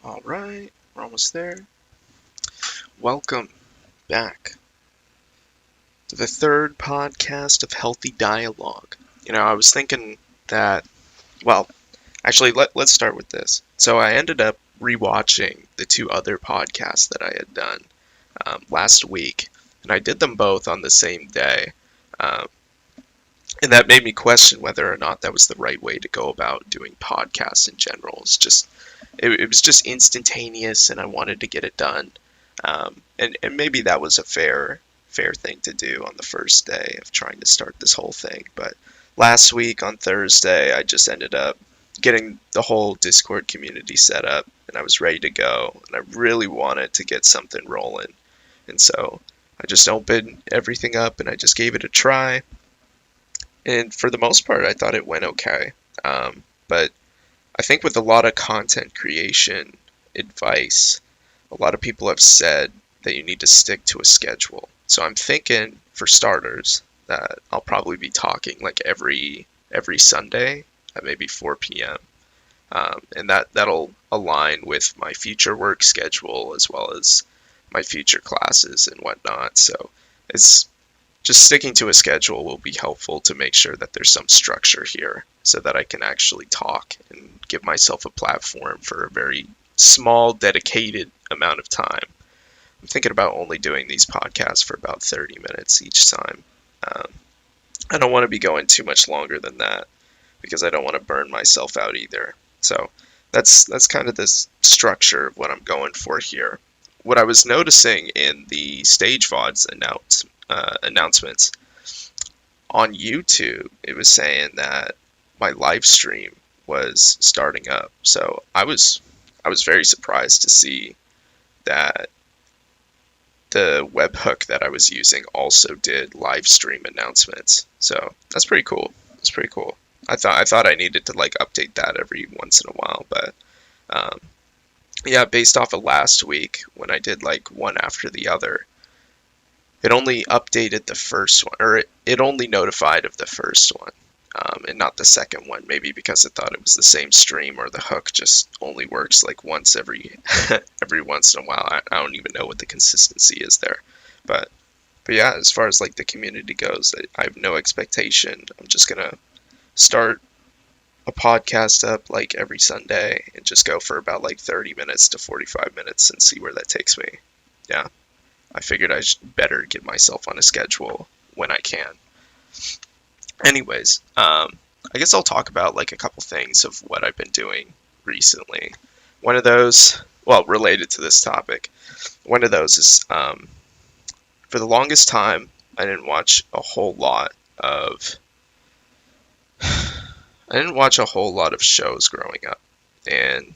Alright, we're almost there. Welcome back to the third podcast of Healthy Dialogue. I was thinking that, well, actually, let's start with this. So I ended up rewatching the two other podcasts that I had done last week, and I did them both on the same day. Um, and that made me question whether or not that was the right way to go about doing podcasts in general. It was just instantaneous, and I wanted to get it done. And maybe that was a fair thing to do on the first day of trying to start this whole thing. But last week on Thursday, I just ended up getting the whole Discord community set up, and I was ready to go. And I really wanted to get something rolling, and so I just opened everything up and I just gave it a try. And for the most part, I thought it went okay. But I think with a lot of content creation advice, a lot of people have said that you need to stick to a schedule. So I'm thinking, for starters, that I'll probably be talking like every Sunday at maybe 4 p.m. And that'll align with my future work schedule as well as my future classes and whatnot. So it's just sticking to a schedule will be helpful to make sure that there's some structure here so that I can actually talk and give myself a platform for a very small, dedicated amount of time. I'm thinking about only doing these podcasts for about 30 minutes each time. Um, I don't want to be going too much longer than that because I don't want to burn myself out either. So that's kind of this structure of what I'm going for here. What I was noticing in the stage VODs announcements on YouTube, it was saying that my live stream was starting up. So I was very surprised to see that the webhook that I was using also did live stream announcements. So that's pretty cool. That's pretty cool. I thought I needed to like update that every once in a while, but um, yeah, based off of last week when I did like one after the other, it only updated the first one, or it only notified of the first one, and not the second one. Maybe because it thought it was the same stream, or the hook just only works like once every every once in a while. I don't even know what the consistency is there, but yeah, as far as like the community goes, I have no expectation. I'm just gonna start a podcast up like every Sunday and just go for about like 30 minutes to 45 minutes and see where that takes me. Yeah. I figured I should better get myself on a schedule when I can. Anyways, I guess I'll talk about like a couple things of what I've been doing recently. One of those, well, related to this topic, one of those is for the longest time, I didn't watch a whole lot of shows growing up, and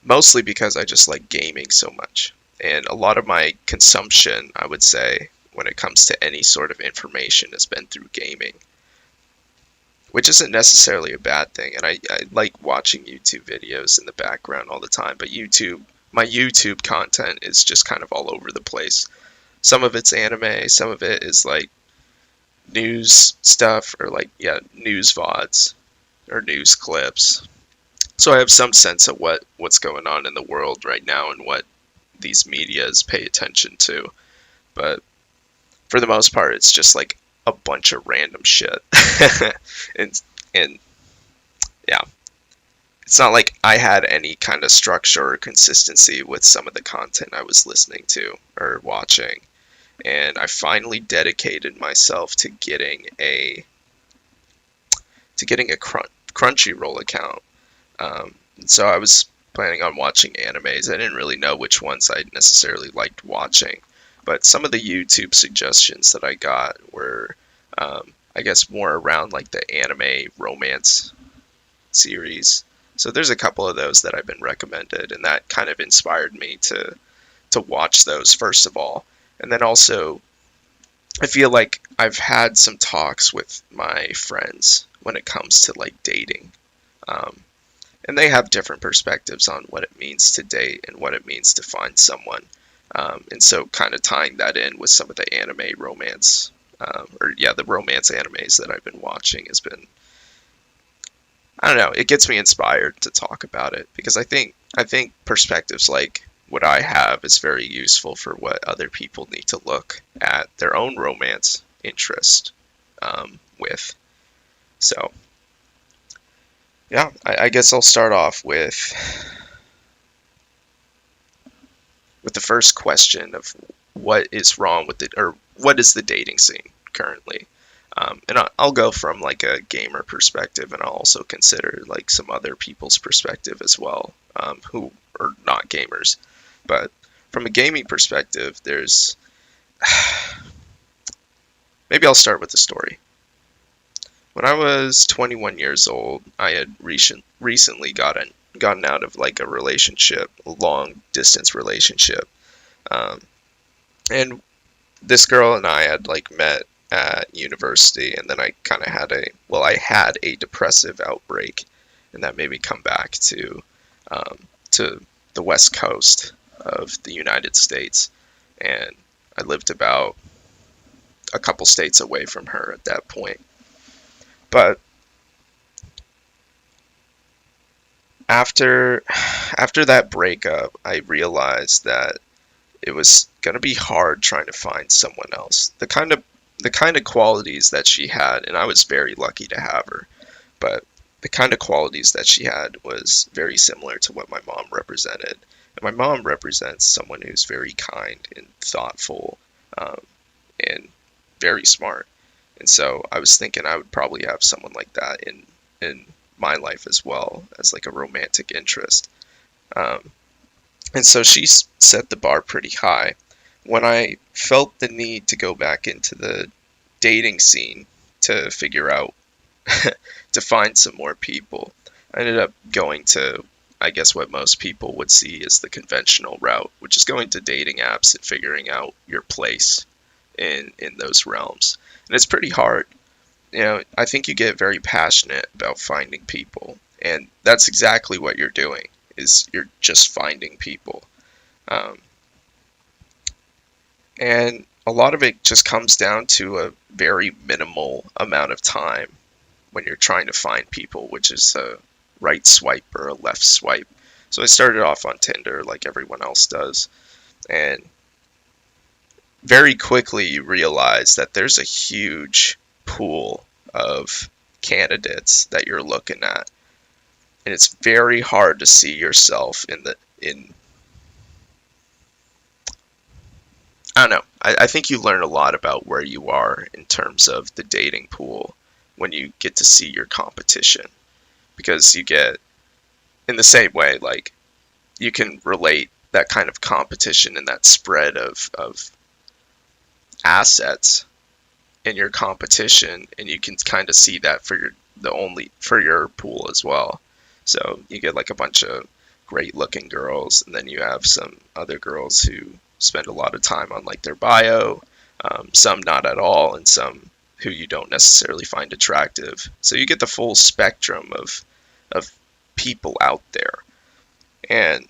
mostly because I just like gaming so much. And a lot of my consumption, I would say, when it comes to any sort of information has been through gaming, which isn't necessarily a bad thing. And I like watching YouTube videos in the background all the time, but my YouTube content is just kind of all over the place. Some of it's anime, some of it is like news stuff, or like, yeah, news VODs or news clips. So I have some sense of what's going on in the world right now and what these medias pay attention to. But for the most part, it's just like a bunch of random shit. and and yeah, it's not like I had any kind of structure or consistency with some of the content I was listening to or watching. And I finally dedicated myself to getting a Crunchyroll account. So I was planning on watching animes. I didn't really know which ones I necessarily liked watching, but some of the YouTube suggestions that I got were, I guess, more around like the anime romance series. So there's a couple of those that I've been recommended, and that kind of inspired me to watch those first of all. And then also, I feel like I've had some talks with my friends when it comes to like dating. Um, and they have different perspectives on what it means to date and what it means to find someone. And so kind of tying that in with some of the anime romance, or yeah, the romance animes that I've been watching has been I don't know, it gets me inspired to talk about it because I think perspectives like what I have is very useful for what other people need to look at their own romance interest with. So yeah, I guess I'll start off with the first question of what is wrong with it, or what is the dating scene currently. And I'll go from like a gamer perspective, and I'll also consider like some other people's perspective as well, who are not gamers. But from a gaming perspective, there's maybe I'll start with the story. When I was 21 years old, I had recently gotten out of like a relationship, a long distance relationship, um, and this girl and I had like met at university, and then I kind of I had a depressive outbreak, and that made me come back um, to the West Coast of the United States, and I lived about a couple states away from her at that point. But after after that breakup, I realized that it was gonna be hard trying to find someone else. The kind of qualities that she had, and I was very lucky to have her, but the kind of qualities that she had was very similar to what my mom represented. And my mom represents someone who's very kind and thoughtful, um, and very smart. And so I was thinking I would probably have someone like that in my life as well as like a romantic interest. Um, and so she set the bar pretty high. When I felt the need to go back into the dating scene to figure out to find some more people, I ended up going to, I guess, what most people would see as the conventional route, which is going to dating apps and figuring out your place in those realms. And it's pretty hard. I think you get very passionate about finding people, and that's exactly what you're doing. Is you're just finding people, um, and a lot of it just comes down to a very minimal amount of time when you're trying to find people, which is a right swipe or a left swipe. So I started off on Tinder like everyone else does, and very quickly you realize that there's a huge pool of candidates that you're looking at, and it's very hard to see yourself in I don't know. I think you learn a lot about where you are in terms of the dating pool when you get to see your competition, because you get, in the same way, like, you can relate that kind of competition and that spread of assets in your competition, and you can kind of see that for your pool as well. So you get like a bunch of great looking girls, and then you have some other girls who spend a lot of time on like their bio, some not at all, and some who you don't necessarily find attractive. So you get the full spectrum of people out there, and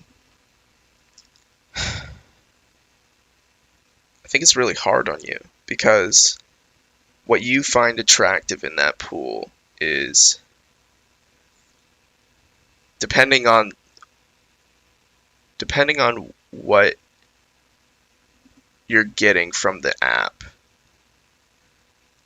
I think it's really hard on you because what you find attractive in that pool is, depending on what you're getting from the app,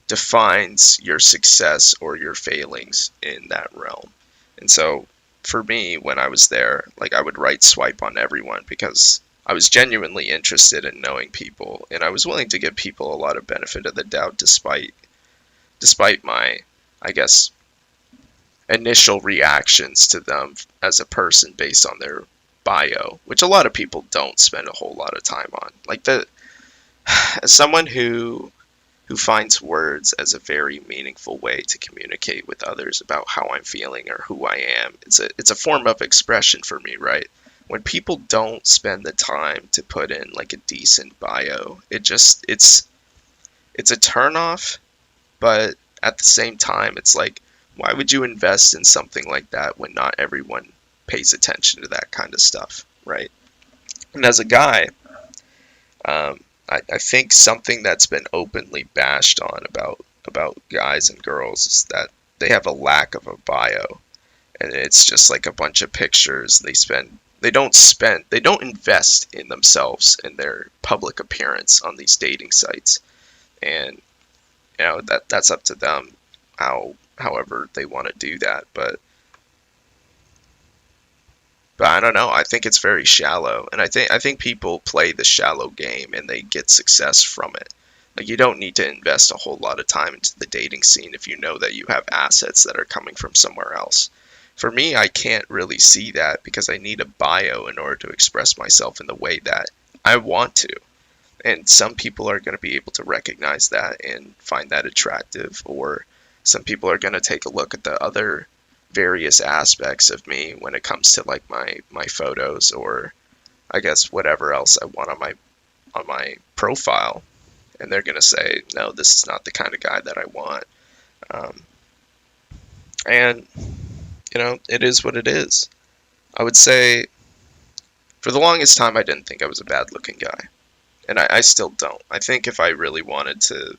defines your success or your failings in that realm. And so for me, when I was there, like, I would right swipe on everyone because I was genuinely interested in knowing people, and I was willing to give people a lot of benefit of the doubt despite my, I guess, initial reactions to them as a person based on their bio, which a lot of people don't spend a whole lot of time on. Like, as someone who finds words as a very meaningful way to communicate with others about how I'm feeling or who I am, it's a form of expression for me, right? When people don't spend the time to put in like a decent bio, it's a turnoff, but at the same time, it's like, why would you invest in something like that when not everyone pays attention to that kind of stuff, right? And as a guy, um, I think something that's been openly bashed on about guys and girls is that they have a lack of a bio. and it's just like a bunch of pictures. They don't invest in themselves and their public appearance on these dating sites. And that's up to them, however they want to do that. But I don't know. I think it's very shallow, and I think people play the shallow game and they get success from it. Like, you don't need to invest a whole lot of time into the dating scene if you know that you have assets that are coming from somewhere else. For me, I can't really see that because I need a bio in order to express myself in the way that I want to. And some people are going to be able to recognize that and find that attractive, or some people are going to take a look at the other various aspects of me when it comes to like my photos, or I guess whatever else I want on my profile, and they're going to say, no, this is not the kind of guy that I want. um, and it is what it is. I would say for the longest time I didn't think I was a bad looking guy, and I still don't. I think if I really wanted to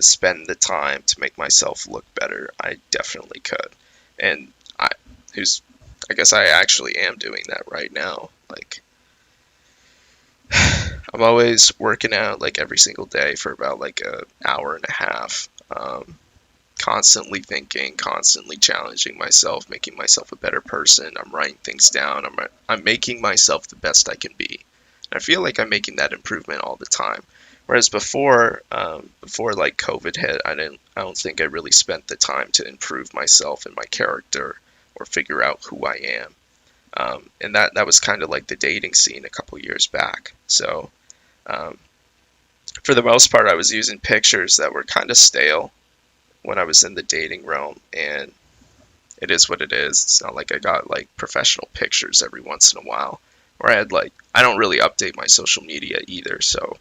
spend the time to make myself look better, I definitely could. And I who's I guess I actually am doing that right now. Like, I'm always working out like every single day for about like an hour and a half. Constantly thinking, constantly challenging myself, making myself a better person. I'm writing things down. I'm making myself the best I can be. And I feel like I'm making that improvement all the time. Whereas before like COVID hit, I don't think I really spent the time to improve myself and my character or figure out who I am. And that was kind of like the dating scene a couple years back. So um, for the most part, I was using pictures that were kind of stale when I was in the dating realm, and it is what it is. It's not like I got like professional pictures every once in a while, or I don't really update my social media either, so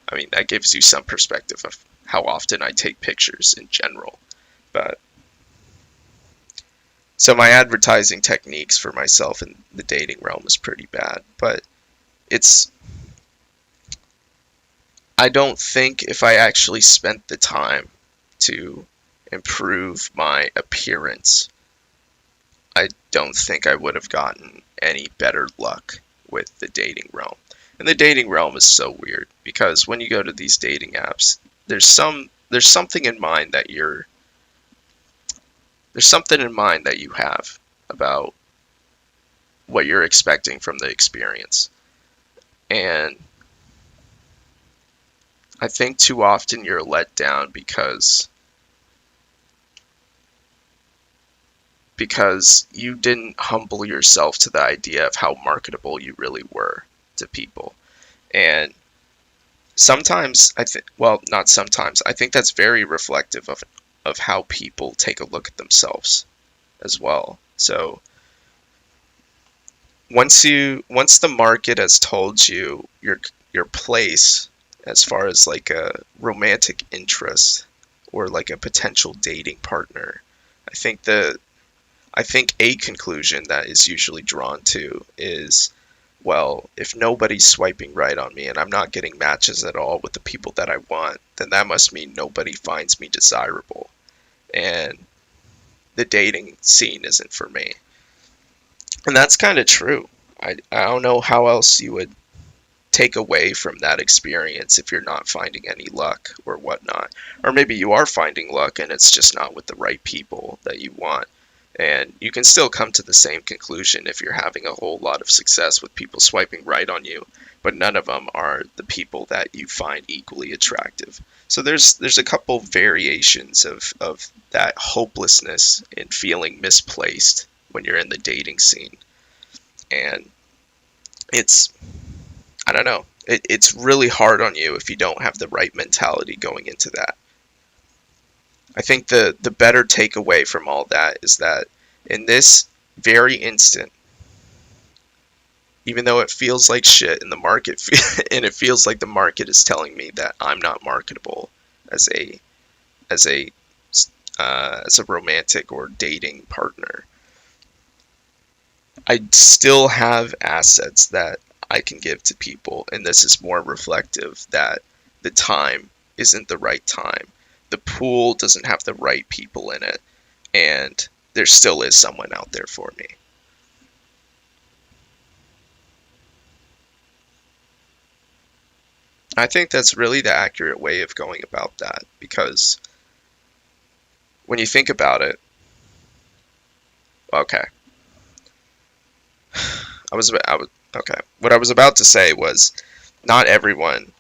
I mean that gives you some perspective of how often I take pictures in general. But so my advertising techniques for myself in the dating realm is pretty bad, but it's I don't think if I actually spent the time to improve my appearance, I don't think I would have gotten any better luck with the dating realm. And the dating realm is so weird because when you go to these dating apps, there's something in mind that you have about what you're expecting from the experience. And I think too often you're let down because you didn't humble yourself to the idea of how marketable you really were to people. And sometimes not sometimes, I think that's very reflective of how people take a look at themselves as well. So once the market has told you your place as far as like a romantic interest or like a potential dating partner, I think the I think a conclusion that is usually drawn to is, well, if nobody's swiping right on me and I'm not getting matches at all with the people that I want, then that must mean nobody finds me desirable. And the dating scene isn't for me. And that's kind of true. I don't know how else you would take away from that experience if you're not finding any luck or whatnot. Or maybe you are finding luck and it's just not with the right people that you want. And you can still come to the same conclusion if you're having a whole lot of success with people swiping right on you, but none of them are the people that you find equally attractive. So there's a couple variations of that hopelessness and feeling misplaced when you're in the dating scene. And it's I don't know. It's really hard on you if you don't have the right mentality going into that. I think the better takeaway from all that is that in this very instant, even though it feels like shit in the market, and it feels like the market is telling me that I'm not marketable as a as a as a romantic or dating partner, I still have assets that I can give to people, and this is more reflective that the time isn't the right time. The pool doesn't have the right people in it, and there still is someone out there for me. I think that's really the accurate way of going about that, because when you think about it, okay, okay. What I was about to say was, not everyone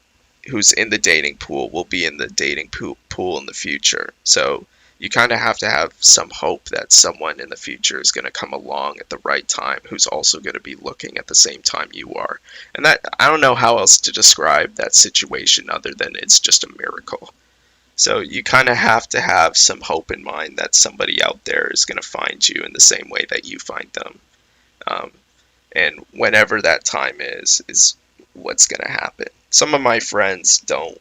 who's in the dating pool will be in the dating pool in the future. So you kind of have to have some hope that someone in the future is going to come along at the right time who's also going to be looking at the same time you are. And that, I don't know how else to describe that situation other than it's just a miracle. So you kind of have to have some hope in mind that somebody out there is going to find you in the same way that you find them. Um, and whenever that time is what's going to happen. Some of my friends don't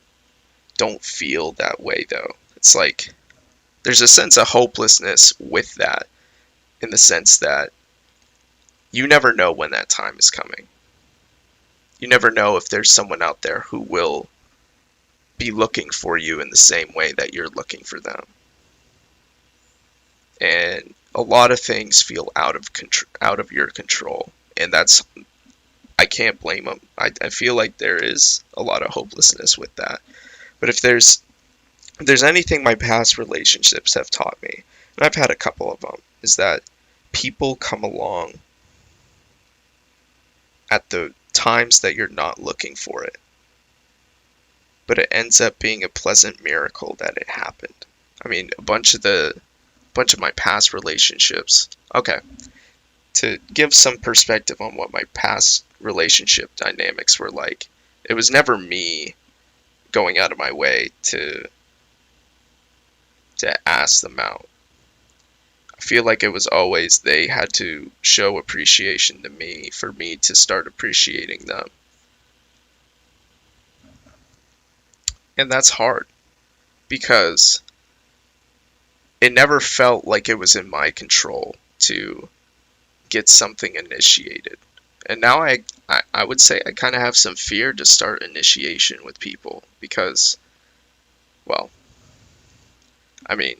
feel that way though. It's like there's a sense of hopelessness with that, in the sense that you never know when that time is coming. You never know if there's someone out there who will be looking for you in the same way that you're looking for them. And a lot of things feel out of your control, and that's, I can't blame them. I feel like there is a lot of hopelessness with that. But if there's anything my past relationships have taught me, and I've had a couple of them, is that people come along at the times that you're not looking for it. But it ends up being a pleasant miracle that it happened. I mean, a bunch of my past relationships. Okay, to give some perspective on what my past relationship dynamics were like, it was never me going out of my way to ask them out. I feel like it was always they had to show appreciation to me for me to start appreciating them. And that's hard because it never felt like it was in my control to get something initiated. And now I would say I kind of have some fear to start initiation with people because, well, I mean,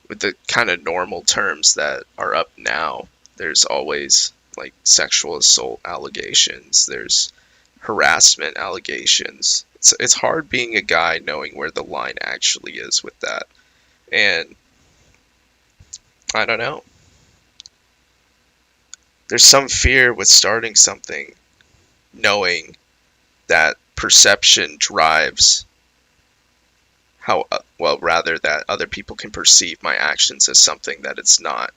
with the kind of normal terms that are up now, there's always like sexual assault allegations, there's harassment allegations. It's hard being a guy knowing where the line actually is with that. And I don't know. There's some fear with starting something knowing that perception drives how, well, rather that other people can perceive my actions as something that it's not.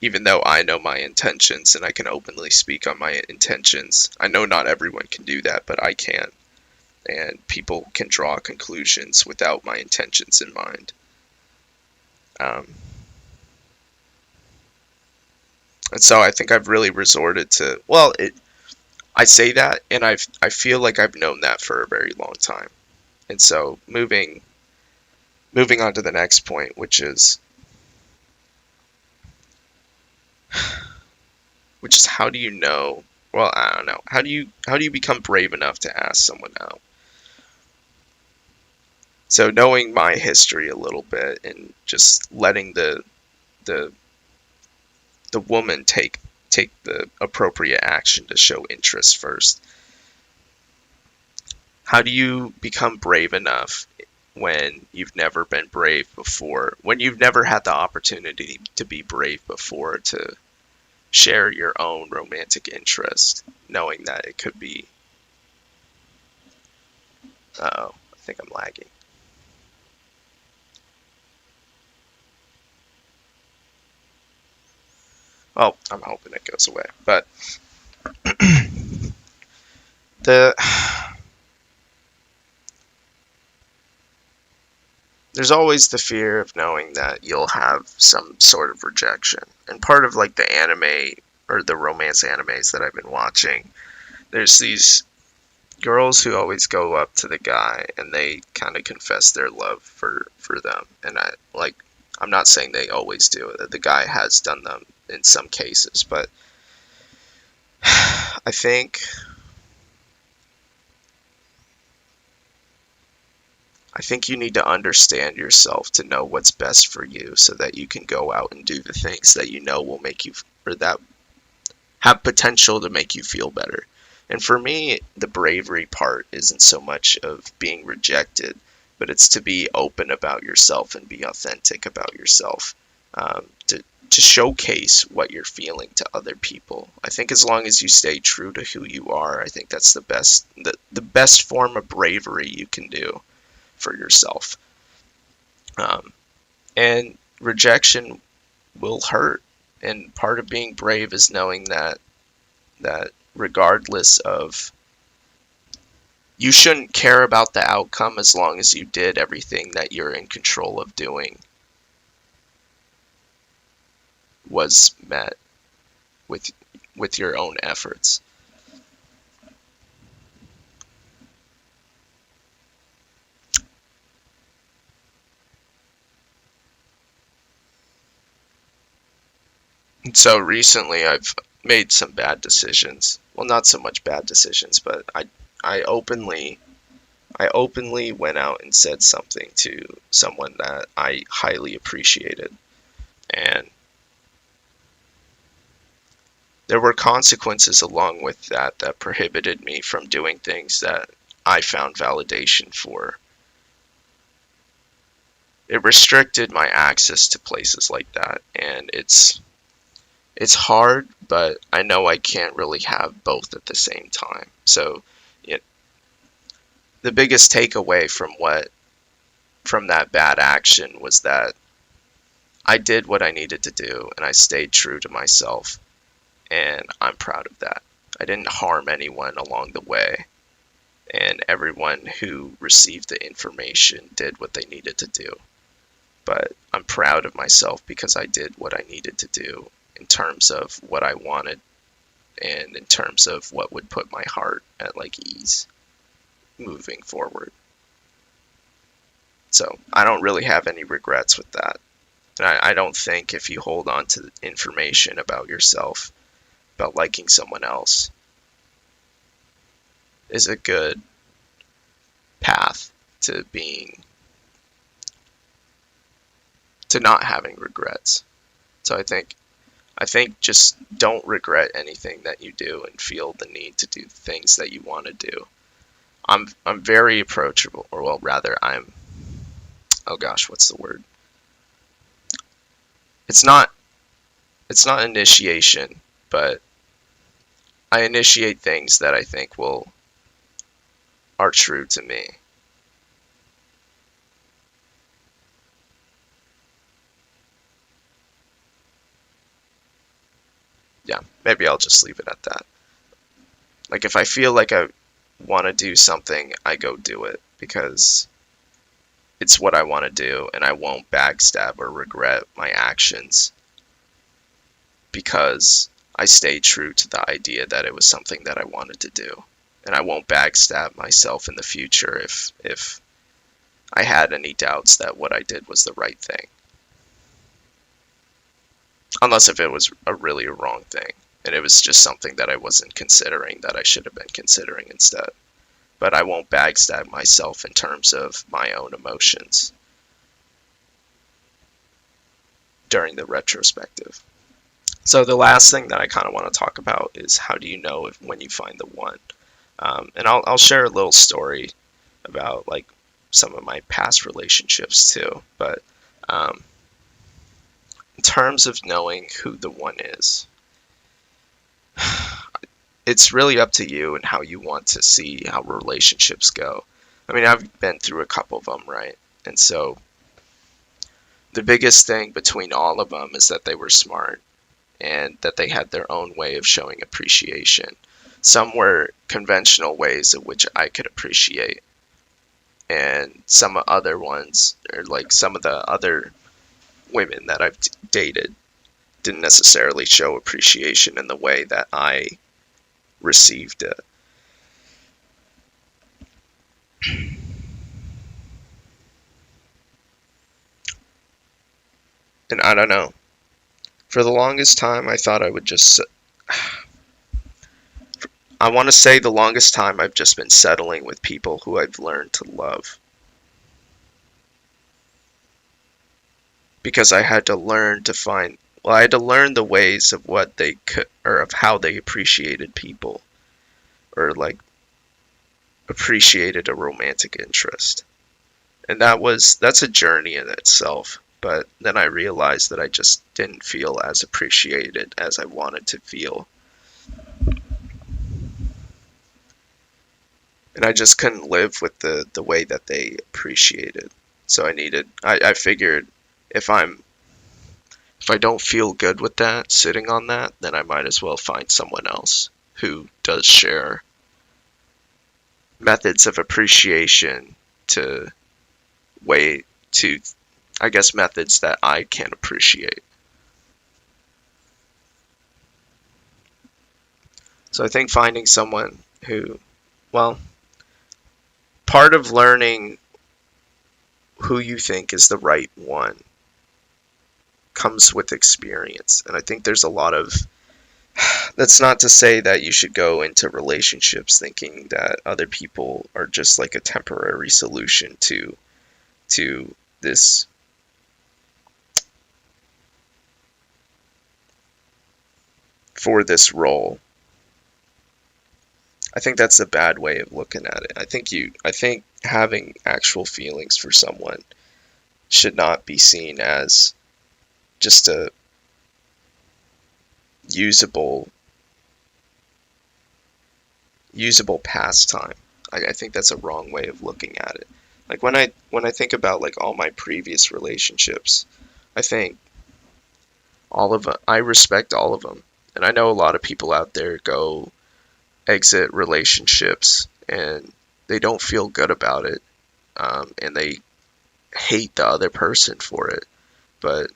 Even though I know my intentions and I can openly speak on my intentions, I know not everyone can do that, but I can. And people can draw conclusions without my intentions in mind. Um, and so I think I've really resorted to, well, I say that, and I feel like I've known that for a very long time. And so moving on to the next point, which is how do you know? Well, I don't know. How do you become brave enough to ask someone out? So knowing my history a little bit and just letting the the woman take the appropriate action to show interest first. How do you become brave enough when you've never been brave before, when you've never had the opportunity to be brave before, to share your own romantic interest, knowing that it could be, oh, I think I'm lagging. Well, I'm hoping it goes away. But the there's always the fear of knowing that you'll have some sort of rejection. And part of like the anime or the romance animes that I've been watching, there's these girls who always go up to the guy and they kind of confess their love for them. And I'm not saying they always do it. The guy has done them in some cases, but I think I think you need to understand yourself to know what's best for you so that you can go out and do the things that you know will make you, or that have potential to make you feel better. And for me, the bravery part isn't so much of being rejected, but it's to be open about yourself and be authentic about yourself. To showcase what you're feeling to other people. I think as long as you stay true to who you are, I think that's the best form of bravery you can do for yourself. Um, and rejection will hurt. And part of being brave is knowing that regardless of, you shouldn't care about the outcome as long as you did everything that you're in control of doing was met with your own efforts. And so recently I've made some bad decisions. Well, not so much bad decisions, but I openly I openly went out and said something to someone that I highly appreciated. And there were consequences along with that prohibited me from doing things that I found validation for. It restricted my access to places like that, and it's hard, but I know I can't really have both at the same time. So, it, the biggest takeaway from that bad action was that I did what I needed to do and I stayed true to myself, and I'm proud of that. I didn't harm anyone along the way, and everyone who received the information did what they needed to do. But I'm proud of myself because I did what I needed to do in terms of what I wanted and in terms of what would put my heart at like ease moving forward. So I don't really have any regrets with that. And I don't think if you hold on to information about yourself, about liking someone else, is a good path to not having regrets. So I think just don't regret anything that you do and feel the need to do things that you want to do. I'm very approachable, or well, rather I'm, oh gosh, what's the word? It's not it's not initiation, but I initiate things that I think are true to me. Yeah, maybe I'll just leave it at that. Like if I feel like I want to do something, I go do it because it's what I want to do, and I won't backstab or regret my actions because I stayed true to the idea that it was something that I wanted to do. And I won't backstab myself in the future if I had any doubts that what I did was the right thing. Unless if it was really a wrong thing, and it was just something that I wasn't considering that I should have been considering instead. But I won't backstab myself in terms of my own emotions during the retrospective. So the last thing that I kind of want to talk about is how do you know when you find the one? And I'll share a little story about like some of my past relationships too. But in terms of knowing who the one is, it's really up to you and how you want to see how relationships go. I mean, I've been through a couple of them, right? And so the biggest thing between all of them is that they were smart and that they had their own way of showing appreciation. Some were conventional ways in which I could appreciate, and some other ones, or like some of the other women that I've dated, didn't necessarily show appreciation in the way that I received it. And I don't know. For the longest time, I thought I would just. I want to say the longest time I've just been settling with people who I've learned to love. because I had to learn to find, well, I had to learn the ways of what they could, or of how they appreciated people, or like appreciated a romantic interest. And that's a journey in itself. But then I realized that I just didn't feel as appreciated as I wanted to feel. And I just couldn't live with the way that they appreciated. So I figured if I'm if I don't feel good with that, sitting on that, then I might as well find someone else who does share methods of appreciation to way to, I guess, methods that I can appreciate. So I think finding someone who, well, part of learning who you think is the right one comes with experience. And I think there's a lot of, that's not to say that you should go into relationships thinking that other people are just like a temporary solution to this for this role. I think that's a bad way of looking at it. I think having actual feelings for someone should not be seen as just a usable pastime. I think that's a wrong way of looking at it. Like when I think about like all my previous relationships, I think all of them, I respect all of them. And I know a lot of people out there go exit relationships and they don't feel good about it, and they hate the other person for it. But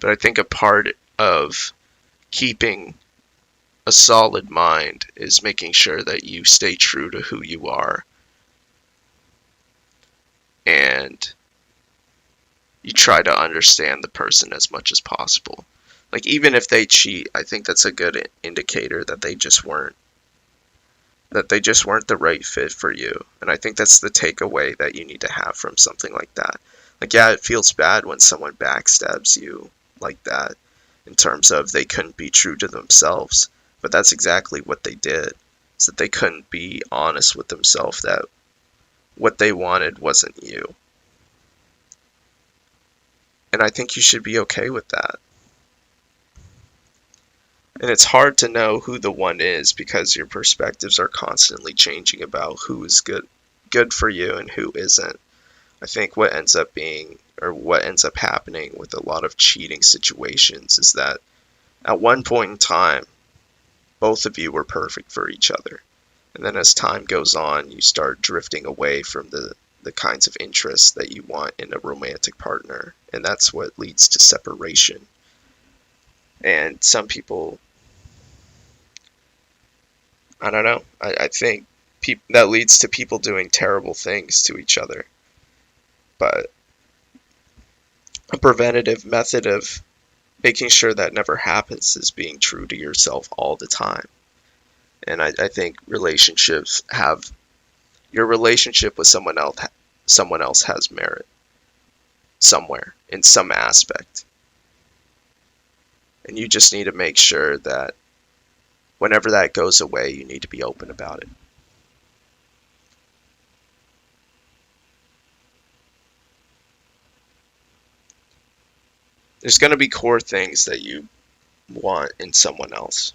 I think a part of keeping a solid mind is making sure that you stay true to who you are, and you try to understand the person as much as possible. Like even if they cheat, I think that's a good indicator that they just weren't the right fit for you. And I think that's the takeaway that you need to have from something like that. Like yeah, it feels bad when someone backstabs you like that in terms of they couldn't be true to themselves, but that's exactly what they did. Is that they couldn't be honest with themselves that what they wanted wasn't you. And I think you should be okay with that. And it's hard to know who the one is because your perspectives are constantly changing about who is good for you and who isn't. I think what ends up being, or what ends up happening with a lot of cheating situations is that at one point in time, both of you were perfect for each other. And then as time goes on, you start drifting away from the kinds of interests that you want in a romantic partner. And that's what leads to separation. And some people, I don't know, I think that leads to people doing terrible things to each other. But a preventative method of making sure that never happens is being true to yourself all the time. And I think relationships have, your relationship with someone else has merit somewhere in some aspect. And you just need to make sure that whenever that goes away, you need to be open about it. There's going to be core things that you want in someone else.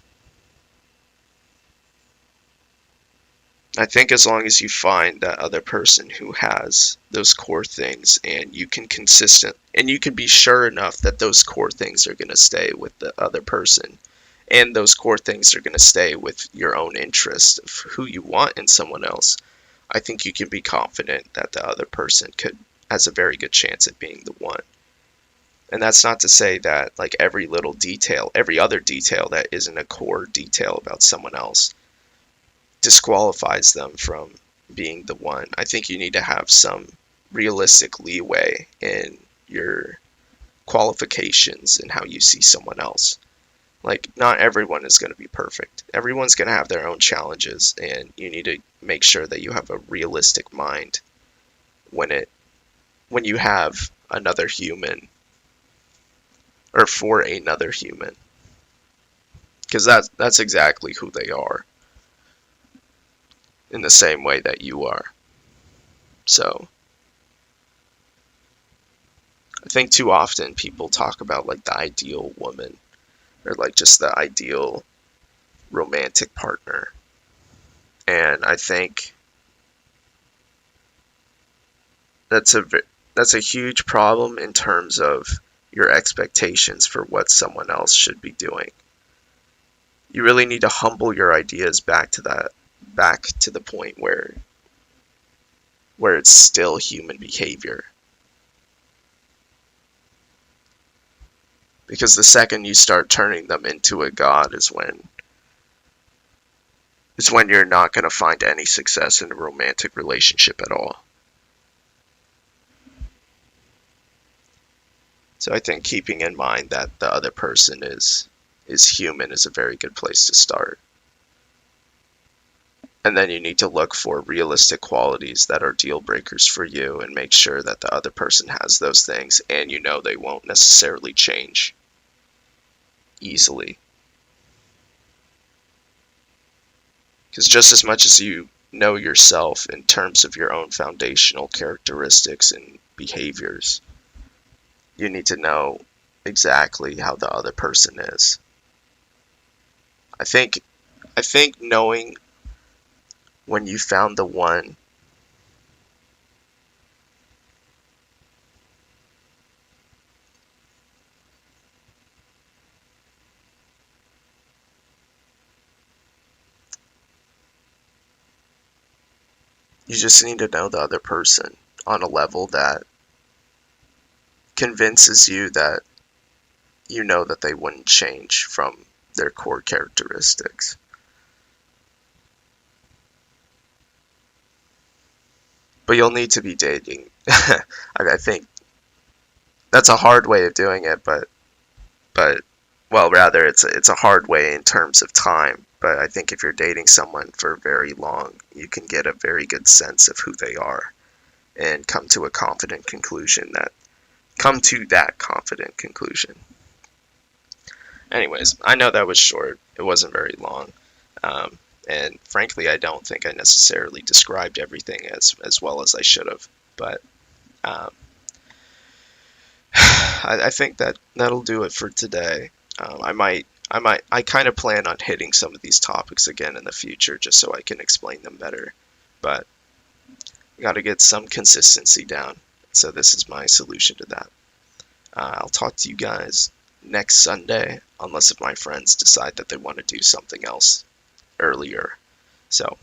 I think as long as you find that other person who has those core things and you can be sure enough that those core things are going to stay with the other person, and those core things are going to stay with your own interest of who you want in someone else, I think you can be confident that the other person has a very good chance at being the one. And that's not to say that like every little detail, every other detail that isn't a core detail about someone else disqualifies them from being the one. I think you need to have some realistic leeway in your qualifications and how you see someone else. Like, not everyone is going to be perfect. Everyone's going to have their own challenges, and you need to make sure that you have a realistic mind when when you have another human or for another human, because that's exactly who they are in the same way that you are. So I think too often people talk about like the ideal woman or like just the ideal romantic partner. And I think that's a huge problem in terms of your expectations for what someone else should be doing. You really need to humble your ideas back to the point where it's still human behavior. Because the second you start turning them into a god is when you're not going to find any success in a romantic relationship at all. So I think keeping in mind that the other person is human is a very good place to start. And then you need to look for realistic qualities that are deal breakers for you and make sure that the other person has those things and you know they won't necessarily change easily. Because just as much as you know yourself in terms of your own foundational characteristics and behaviors, you need to know exactly how the other person is. I think knowing when you found the one, you just need to know the other person on a level that convinces you that you know that they wouldn't change from their core characteristics. But you'll need to be dating. I think that's a hard way of doing it, but well, rather it's a hard way in terms of time. But I think if you're dating someone for very long, you can get a very good sense of who they are and come to that confident conclusion. Anyways, I know that was short. It wasn't very long. And frankly, I don't think I necessarily described everything as well as I should have. But um, I think that'll do it for today. I kind of plan on hitting some of these topics again in the future just so I can explain them better. But got to get some consistency down. So this is my solution to that. I'll talk to you guys next Sunday, unless if my friends decide that they want to do something else earlier. So